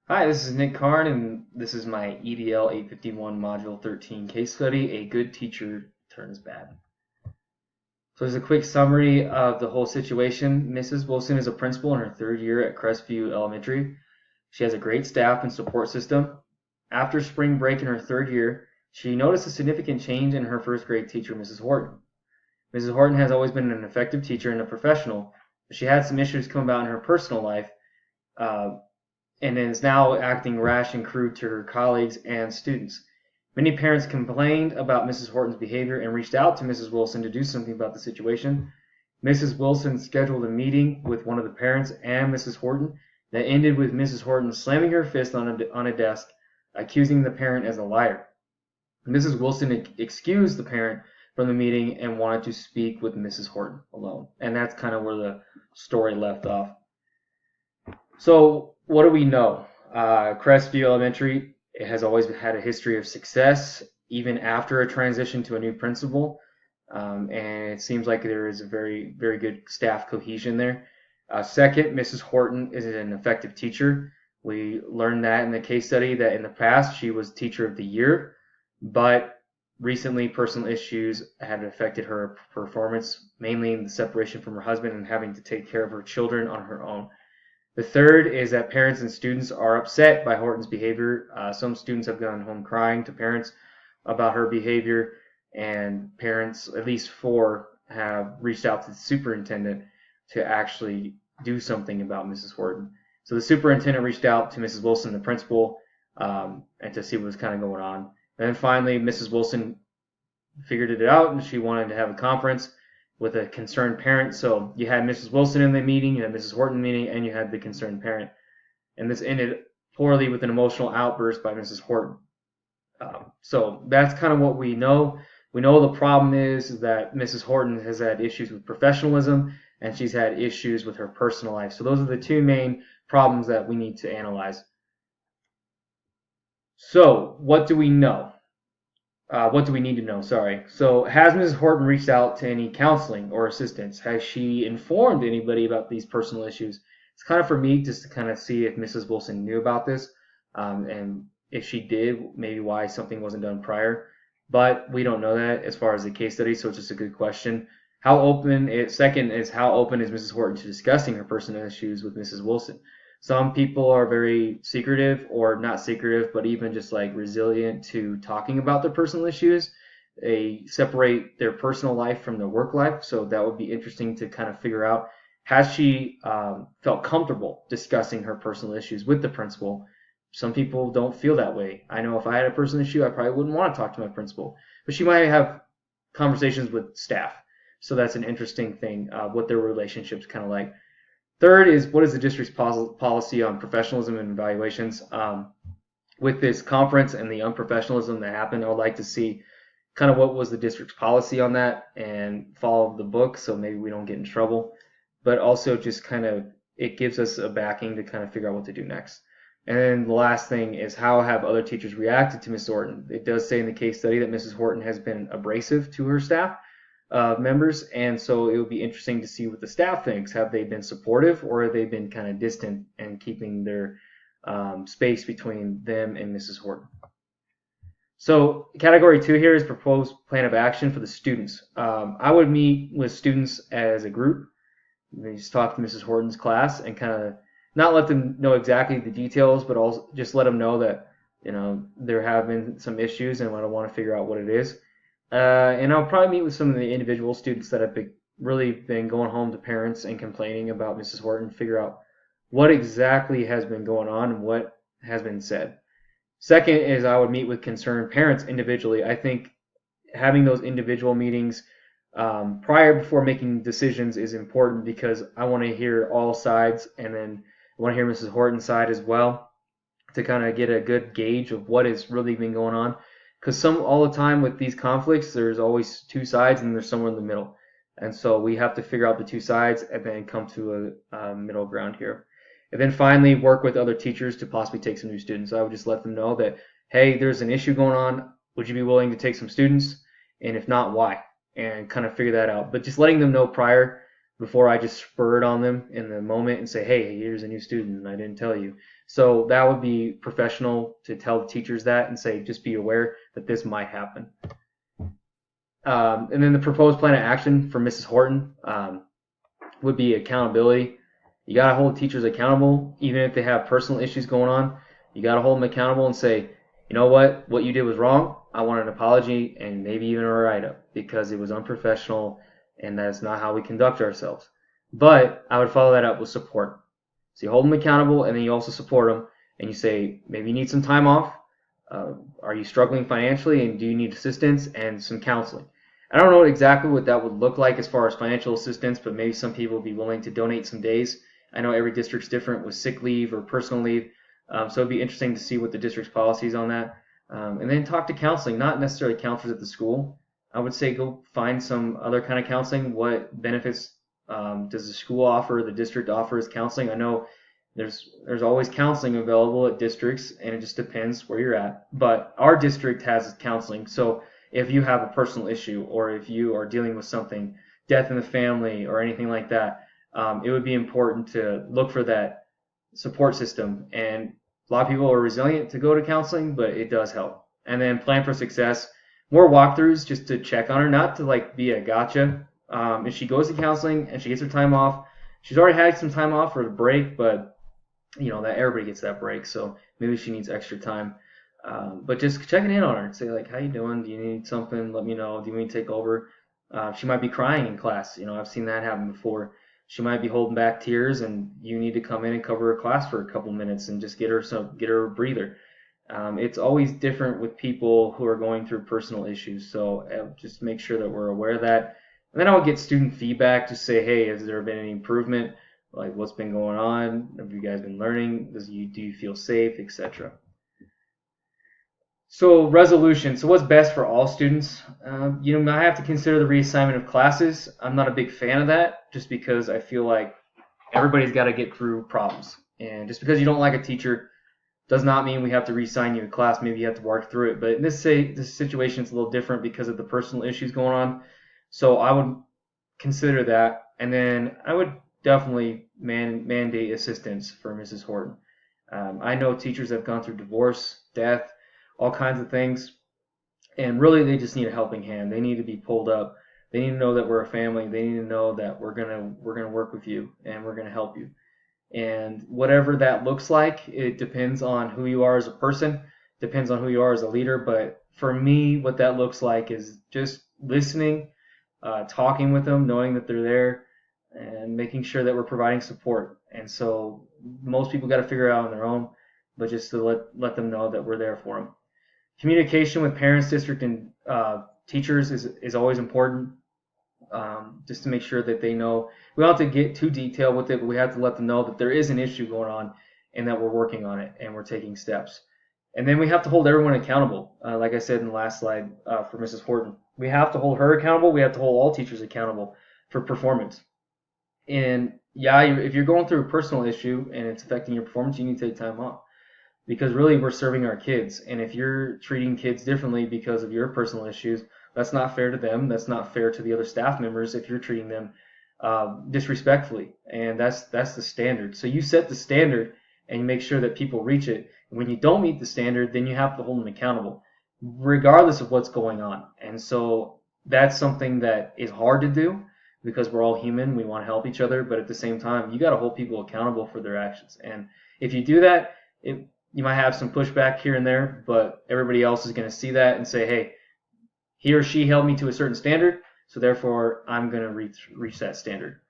Hi, this is Nick Karn, and this is my EDL 851 Module 13 case study, A Good Teacher Turns Bad. So there's a quick summary of the whole situation. Mrs. Wilson is a principal in her third year at Crestview Elementary. She has a great staff and support system. After spring break in her third year, she noticed a significant change in her first grade teacher, Mrs. Horton. Mrs. Horton has always been an effective teacher and a professional, but she had some issues come about in her personal life, uh, and is now acting rash and crude to her colleagues and students. Many parents complained about Mrs. Horton's behavior and reached out to Mrs. Wilson to do something about the situation. Mrs. Wilson scheduled a meeting with one of the parents and Mrs. Horton that ended with Mrs. Horton slamming her fist on a desk, accusing the parent as a liar. Mrs. Wilson excused the parent from the meeting and wanted to speak with Mrs. Horton alone. And that's kind of where the story left off. So, what do we know? Crestview Elementary has always had a history of success, even after a transition to a new principal, and it seems like there is a very, very good staff cohesion there. Second, Mrs. Horton is an effective teacher. We learned that in the case study that in the past she was Teacher of the Year, but recently personal issues had affected her performance, mainly in the separation from her husband and having to take care of her children on her own. The third is that parents and students are upset by Horton's behavior. Some students have gone home crying to parents about her behavior, and parents, at least four, have reached out to the superintendent to actually do something about Mrs. Horton. So the superintendent reached out to Mrs. Wilson, the principal, and to see what was kind of going on. And then finally, Mrs. Wilson figured it out, and she wanted to have a conference with a concerned parent. So you had Mrs. Wilson in the meeting, you had Mrs. Horton in the meeting, and you had the concerned parent. And this ended poorly with an emotional outburst by Mrs. Horton. So that's kind of what we know. We know the problem is that Mrs. Horton has had issues with professionalism and she's had issues with her personal life. So those are the two main problems that we need to analyze. So what do we know? What do we need to know? Sorry. So, has Mrs. Horton reached out to any counseling or assistance? Has she informed anybody about these personal issues? It's kind of for me just to kind of see if Mrs. Wilson knew about this, and if she did, maybe why something wasn't done prior. But we don't know that as far as the case study, so it's just a good question. Second is how open is Mrs. Horton to discussing her personal issues with Mrs. Wilson? Some people are very secretive, or not secretive, but even just like resilient to talking about their personal issues. They separate their personal life from their work life. So that would be interesting to kind of figure out. Has she felt comfortable discussing her personal issues with the principal? Some people don't feel that way. I know if I had a personal issue, I probably wouldn't want to talk to my principal. But she might have conversations with staff. So that's an interesting thing, what their relationship's kind of like. Third is, what is the district's policy on professionalism and evaluations? With this conference and the unprofessionalism that happened, I would like to see kind of what was the district's policy on that and follow the book so maybe we don't get in trouble. But also just kind of, it gives us a backing to kind of figure out what to do next. And then the last thing is, how have other teachers reacted to Miss Horton? It does say in the case study that Mrs. Horton has been abrasive to her staff members, and so it would be interesting to see what the staff thinks. Have they been supportive, or have they been kind of distant and keeping their space between them and Mrs. Horton? So category 2 here is proposed plan of action for the students. I would meet with students as a group. We just talk to Mrs. Horton's class and kind of not let them know exactly the details, but also just let them know that there have been some issues and I want to figure out what it is. And I'll probably meet with some of the individual students that have really been going home to parents and complaining about Mrs. Horton, figure out what exactly has been going on and what has been said. Second is, I would meet with concerned parents individually. I think having those individual meetings before making decisions is important, because I want to hear all sides, and then I want to hear Mrs. Horton's side as well to kind of get a good gauge of what has really been going on. Because all the time with these conflicts, there's always two sides and there's somewhere in the middle. And so we have to figure out the two sides and then come to a middle ground here. And then finally, work with other teachers to possibly take some new students. I would just let them know that, hey, there's an issue going on. Would you be willing to take some students? And if not, why? And kind of figure that out. But just letting them know prior, before I just spur it on them in the moment and say, hey, here's a new student and I didn't tell you. So that would be professional to tell the teachers that and say, just be aware that this might happen. And then the proposed plan of action for Mrs. Horton would be accountability. You got to hold teachers accountable, even if they have personal issues going on. You got to hold them accountable and say, you know what you did was wrong. I want an apology and maybe even a write-up because it was unprofessional and that's not how we conduct ourselves. But I would follow that up with support. So you hold them accountable and then you also support them and you say, maybe you need some time off. Are you struggling financially and do you need assistance and some counseling? I don't know exactly what that would look like as far as financial assistance, but maybe some people would be willing to donate some days. I know every district's different with sick leave or personal leave, so it'd be interesting to see what the district's policy is on that. And then talk to counseling, not necessarily counselors at the school. I would say go find some other kind of counseling. What benefits does the school offer, the district offers counseling? I know there's always counseling available at districts, and it just depends where you're at. But our district has counseling, so if you have a personal issue or if you are dealing with something, death in the family or anything like that, it would be important to look for that support system. And a lot of people are resilient to go to counseling, but it does help. And then plan for success. More walkthroughs just to check on her, not to like be a gotcha. If she goes to counseling and she gets her time off, she's already had some time off for the break, but you know that everybody gets that break, so maybe she needs extra time. But just checking in on her and say like, how you doing? Do you need something? Let me know. Do you need to take over? She might be crying in class. You know, I've seen that happen before. She might be holding back tears, and you need to come in and cover her class for a couple minutes and just get her a breather. It's always different with people who are going through personal issues, so just make sure that we're aware of that. And then I would get student feedback to say, hey, has there been any improvement? Like, what's been going on? Have you guys been learning? Do you feel safe, etc. So resolution. So what's best for all students? I have to consider the reassignment of classes. I'm not a big fan of that, just because I feel like everybody's got to get through problems. And just because you don't like a teacher does not mean we have to reassign you a class. Maybe you have to work through it. But in this situation is a little different because of the personal issues going on. So I would consider that. And then I would definitely mandate assistance for Mrs. Horton. I know teachers have gone through divorce, death, all kinds of things, and really they just need a helping hand. They need to be pulled up. They need to know that we're a family. They need to know that we're gonna work with you and we're gonna help you. And whatever that looks like, it depends on who you are as a person, depends on who you are as a leader. But for me, what that looks like is just listening, talking with them, knowing that they're there, and making sure that we're providing support. And so most people got to figure it out on their own, but just to let them know that we're there for them. Communication with parents, district, and teachers is always important, just to make sure that they know. We don't have to get too detailed with it, but we have to let them know that there is an issue going on and that we're working on it and we're taking steps. And then we have to hold everyone accountable. Like I said in the last slide for Mrs. Horton, we have to hold her accountable. We have to hold all teachers accountable for performance. And yeah, if you're going through a personal issue and it's affecting your performance, you need to take time off. Because really we're serving our kids. And if you're treating kids differently because of your personal issues, that's not fair to them. That's not fair to the other staff members if you're treating them disrespectfully. And that's the standard. So you set the standard and you make sure that people reach it. And when you don't meet the standard, then you have to hold them accountable, regardless of what's going on. And so that's something that is hard to do because we're all human. We want to help each other. But at the same time, you got to hold people accountable for their actions. And if you do that, you might have some pushback here and there, but everybody else is going to see that and say, hey, he or she held me to a certain standard, so therefore I'm going to reach that standard.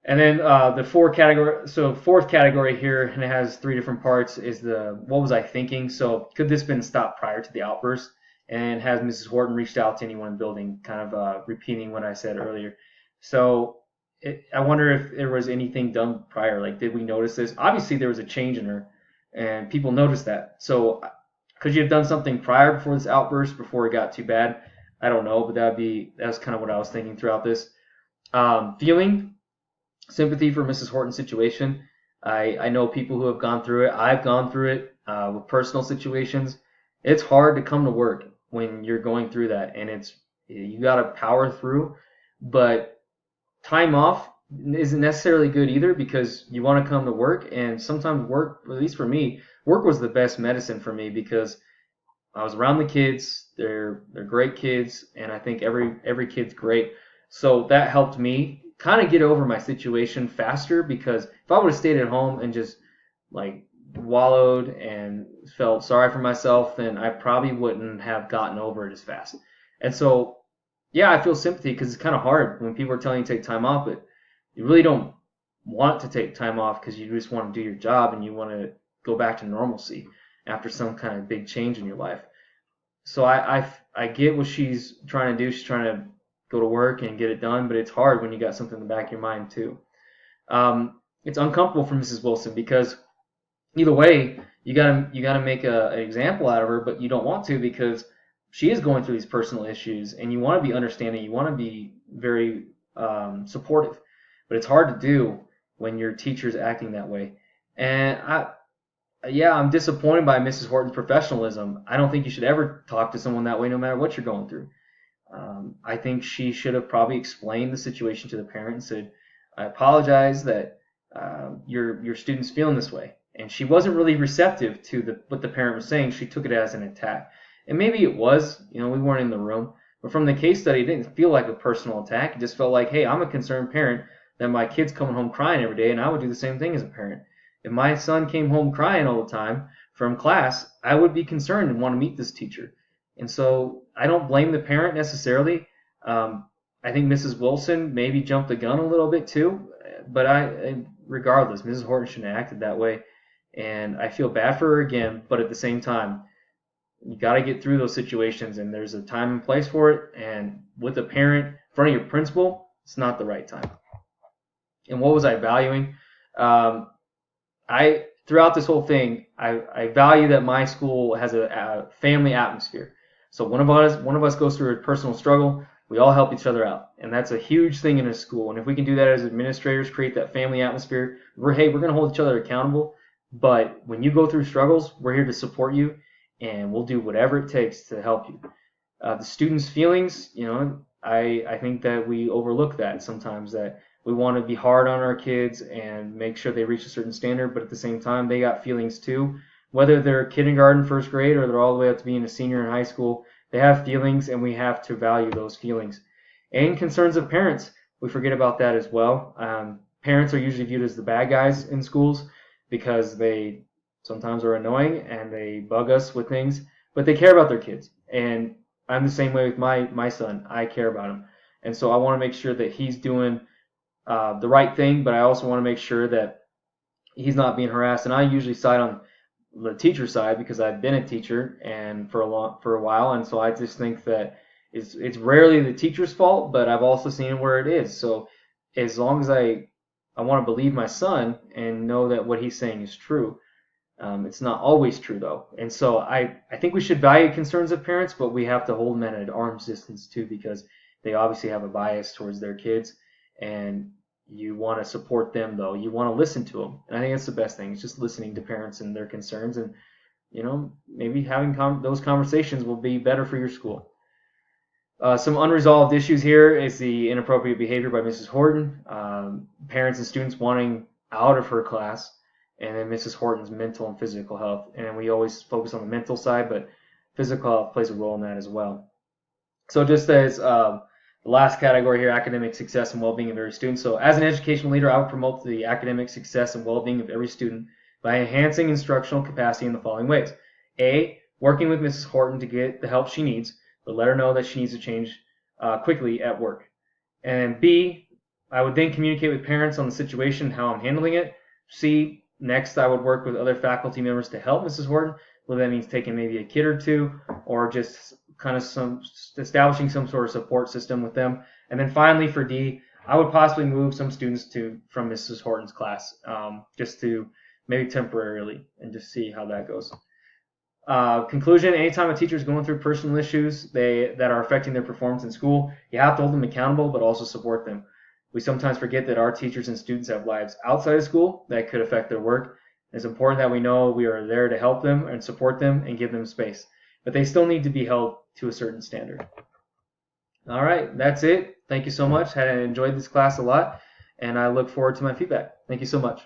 And then the fourth category here, and it has three different parts, is the what was I thinking? So could this have been stopped prior to the outburst? And has Mrs. Horton reached out to anyone in the building, kind of repeating what I said earlier. So I wonder if there was anything done prior. Like, did we notice this? Obviously, there was a change in her, and people noticed that. So could you have done something prior before this outburst, before it got too bad? I don't know, but that's kind of what I was thinking throughout this. Feeling sympathy for Mrs. Horton's situation. I know people who have gone through it. I've gone through it with personal situations. It's hard to come to work when you're going through that, and you got to power through. But time off isn't necessarily good either, because you want to come to work, and sometimes work, at least for me, work was the best medicine for me because I was around the kids. They're great kids, and I think every kid's great. So that helped me kind of get over my situation faster, because if I would have stayed at home and just like wallowed and felt sorry for myself, then I probably wouldn't have gotten over it as fast. And so, yeah, I feel sympathy, because it's kind of hard when people are telling you to take time off, but you really don't want to take time off because you just want to do your job and you want to go back to normalcy after some kind of big change in your life. So I get what she's trying to do. She's trying to go to work and get it done, but it's hard when you got something in the back of your mind too. It's uncomfortable for Mrs. Wilson, because either way, you gotta make an example out of her, but you don't want to, because she is going through these personal issues, and you want to be understanding. You want to be very supportive, but it's hard to do when your teacher's acting that way. And yeah, I'm disappointed by Mrs. Horton's professionalism. I don't think you should ever talk to someone that way, no matter what you're going through. I think she should have probably explained the situation to the parent and said, "I apologize that your student's feeling this way." And she wasn't really receptive to what the parent was saying. She took it as an attack, and maybe it was. We weren't in the room, but from the case study, it didn't feel like a personal attack. It just felt like, "Hey, I'm a concerned parent that my kid's coming home crying every day, and I would do the same thing as a parent. If my son came home crying all the time from class, I would be concerned and want to meet this teacher." And so I don't blame the parent necessarily. I think Mrs. Wilson maybe jumped the gun a little bit too, but regardless, Mrs. Horton shouldn't have acted that way. And I feel bad for her again, but at the same time, you got to get through those situations, and there's a time and place for it. And with a parent in front of your principal, it's not the right time. And what was I valuing? I throughout this whole thing, I value that my school has a family atmosphere. So one of us goes through a personal struggle, we all help each other out, and that's a huge thing in a school. And if we can do that as administrators, create that family atmosphere, we're going to hold each other accountable. But when you go through struggles, we're here to support you, and we'll do whatever it takes to help you. The students' feelings, I think that we overlook that sometimes, that we want to be hard on our kids and make sure they reach a certain standard, but at the same time, they got feelings too. Whether they're kindergarten, first grade, or they're all the way up to being a senior in high school, they have feelings, and we have to value those feelings. And concerns of parents, we forget about that as well. Parents are usually viewed as the bad guys in schools because they sometimes are annoying and they bug us with things, but they care about their kids. And I'm the same way with my son. I care about him. And so I want to make sure that he's doing the right thing, but I also want to make sure that he's not being harassed. And I usually side on the teacher side because I've been a teacher and for a while, and so I just think that it's rarely the teacher's fault, but I've also seen where it is. So as long as I want to believe my son and know that what he's saying is true. It's not always true though, and so I think we should value concerns of parents, but we have to hold them at an arm's distance too, because they obviously have a bias towards their kids, and you want to support them though. You want to listen to them, and I think that's the best thing. It's just listening to parents and their concerns, and maybe having those conversations will be better for your school. Some unresolved issues here is the inappropriate behavior by Mrs. Horton, parents and students wanting out of her class, and then Mrs. Horton's mental and physical health. And we always focus on the mental side, but physical health plays a role in that as well. So just as the last category here, academic success and well-being of every student. So as an educational leader, I would promote the academic success and well-being of every student by enhancing instructional capacity in the following ways. A, working with Mrs. Horton to get the help she needs, but let her know that she needs to change quickly at work. And B, I would then communicate with parents on the situation, how I'm handling it. C, next I would work with other faculty members to help Mrs. Horton, whether that means taking maybe a kid or two, or just kind of establishing some sort of support system with them. And then finally for D, I would possibly move some students from Mrs. Horton's class, just to maybe temporarily, and just see how that goes. Conclusion, anytime a teacher is going through personal issues that are affecting their performance in school, you have to hold them accountable, but also support them. We sometimes forget that our teachers and students have lives outside of school that could affect their work. It's important that we know we are there to help them and support them and give them space, but they still need to be held to a certain standard. All right, that's it. Thank you so much. I enjoyed this class a lot. and I look forward to my feedback. Thank you so much.